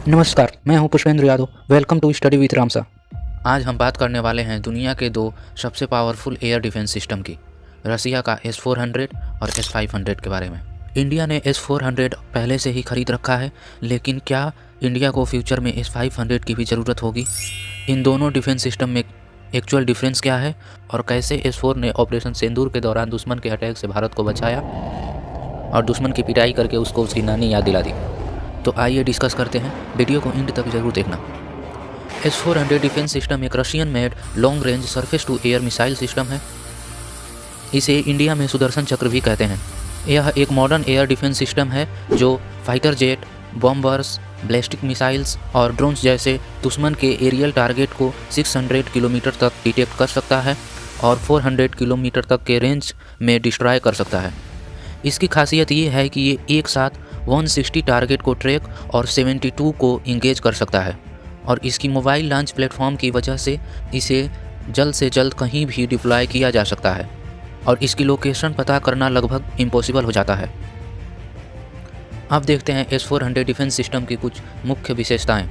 नमस्कार, मैं हूं Pushpendra Yadav. Welcome to study with Ramsa. आज हम बात करने वाले हैं दुनिया के दो सबसे पावरफुल एयर डिफेंस सिस्टम की, रसिया का S-400 और S-500 के बारे में। इंडिया ने S-400 पहले से ही खरीद रखा है, लेकिन क्या इंडिया को फ्यूचर में S-500 की भी ज़रूरत होगी? इन दोनों डिफेंस सिस्टम में एक्चुअल डिफरेंस क्या है और कैसे S-4 ने ऑपरेशन सिंदूर के दौरान दुश्मन के अटैक से भारत को बचाया और दुश्मन की पिटाई करके उसको उसकी नानी याद दिला दी? तो आइए डिस्कस करते हैं, वीडियो को एंड तक जरूर देखना। S-400 डिफेंस सिस्टम एक Russian made long range surface to air missile system है। इसे इंडिया में सुदर्शन चक्र भी कहते हैं। यह एक मॉडर्न एयर डिफेंस सिस्टम है जो fighter jet, bombers, ballistic missiles और ड्रोन्स जैसे दुश्मन के एरियल टारगेट को 600 किलोमीटर तक डिटेक्ट कर सकता है और 400 किलोमीटर तक के रेंज में डिस्ट्रॉय कर सकता है। इसकी खासियत ये है कि ये एक साथ 160 टारगेट को ट्रैक और 72 को इंगेज कर सकता है और इसकी मोबाइल लॉन्च प्लेटफॉर्म की वजह से इसे जल्द से जल्द कहीं भी डिप्लॉय किया जा सकता है और इसकी लोकेशन पता करना लगभग इम्पॉसिबल हो जाता है। अब देखते हैं S-400 डिफेंस सिस्टम की कुछ मुख्य विशेषताएं।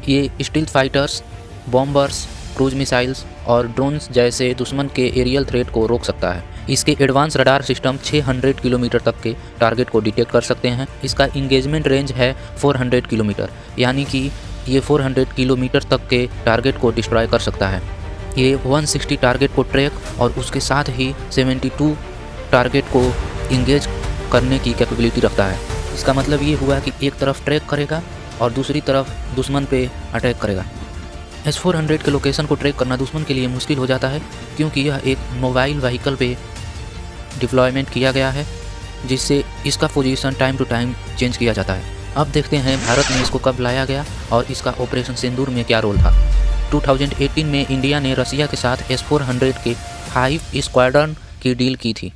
ये stealth fighters, bombers, cruise missiles और ड्रोन्स जैसे दुश्मन के एरियल थ्रेट को रोक सकता है। इसके एडवांस रडार सिस्टम 600 किलोमीटर तक के टारगेट को डिटेक्ट कर सकते हैं। इसका इंगेजमेंट रेंज है 400 किलोमीटर, यानी कि ये 400 किलोमीटर तक के टारगेट को डिस्ट्रॉय कर सकता है। ये 160 टारगेट को ट्रैक और उसके साथ ही 72 टारगेट को इंगेज करने की कैपेबिलिटी रखता है। इसका मतलब ये हुआ कि एक तरफ ट्रैक करेगा और दूसरी तरफ दुश्मन पे अटैक करेगा। S-400 के लोकेशन को ट्रैक करना दुश्मन के लिए मुश्किल हो जाता है, क्योंकि यह एक मोबाइल व्हीकल पे डिप्लॉयमेंट किया गया है, जिससे इसका position time to time change किया जाता है। अब देखते हैं भारत में इसको कब लाया गया और इसका ऑपरेशन सिंदूर में क्या रोल था। 2018 में इंडिया ने रसिया के साथ S-400 के 5 स्क्वाड्रन की डील की थी।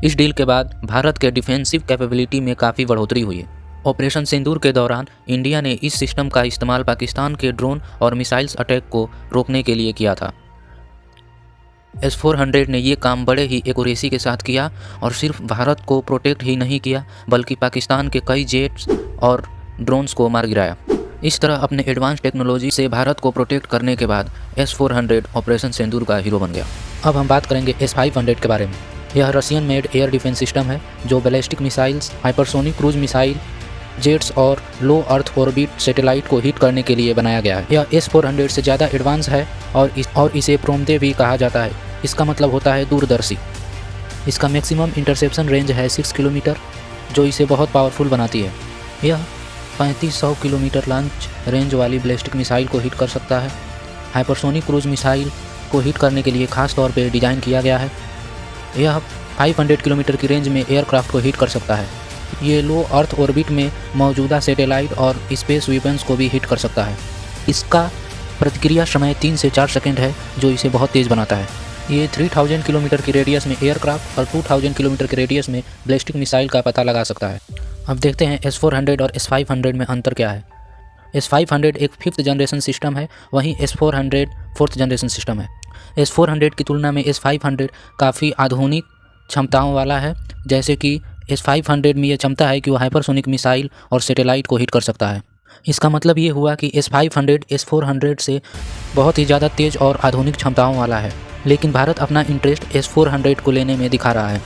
इस डील के बाद भारत के डिफेंसिव कैपेबिलिटी में काफ़ी बढ़ोतरी हुई है। ऑपरेशन सिंदूर के दौरान इंडिया ने इस सिस्टम का इस्तेमाल पाकिस्तान के ड्रोन और मिसाइल्स अटैक को रोकने के लिए किया था। S-400 ने ये काम बड़े ही एक्यूरेसी के साथ किया और सिर्फ भारत को प्रोटेक्ट ही नहीं किया, बल्कि पाकिस्तान के कई जेट्स और ड्रोन्स को मार गिराया। इस तरह अपने एडवांस टेक्नोलॉजी से भारत को प्रोटेक्ट करने के बाद S-400 ऑपरेशन सिंदूर का हीरो बन गया। अब हम बात करेंगे S-500 के बारे में। यह Russian made air defence system है जो ballistic missiles, hypersonic cruise missile, jets और लो अर्थ ऑर्बिट सैटेलाइट को हिट करने के लिए बनाया गया है। यह S-400 से ज़्यादा एडवांस है और इसे प्रोमदे भी कहा जाता है। इसका मतलब होता है दूरदर्शी। इसका मैक्सिमम इंटरसेप्शन रेंज है 6 किलोमीटर, जो इसे बहुत पावरफुल बनाती है। यह 3500 किलोमीटर लॉन्च रेंज वाली बैलिस्टिक मिसाइल को हिट कर सकता है। हाइपरसोनिक क्रूज मिसाइल को हिट करने के लिए खास तौर पर डिज़ाइन किया गया है। यह 500 किलोमीटर की रेंज में एयरक्राफ्ट को हिट कर सकता है। ये लो अर्थ ऑर्बिट में मौजूदा सैटेलाइट और स्पेस वेपन्स को भी हिट कर सकता है। इसका प्रतिक्रिया समय 3 से 4 सेकंड है, जो इसे बहुत तेज़ बनाता है। ये 3000 किलोमीटर की रेडियस में एयरक्राफ्ट और 2000 किलोमीटर के रेडियस में बैलिस्टिक मिसाइल का पता लगा सकता है। अब देखते हैं S-400 और S-500 में अंतर क्या है। S-500 एक 5th जनरेशन सिस्टम है, वहीं S-400 4th जनरेशन सिस्टम है। S-400 की तुलना में S-500 काफ़ी आधुनिक क्षमताओं वाला है, जैसे कि S-500 में यह क्षमता है कि वह हाइपरसोनिक मिसाइल और सैटेलाइट को हिट कर सकता है। इसका मतलब ये हुआ कि S-500 S-400 से बहुत ही ज़्यादा तेज़ और आधुनिक क्षमताओं वाला है, लेकिन भारत अपना इंटरेस्ट S-400 को लेने में दिखा रहा है।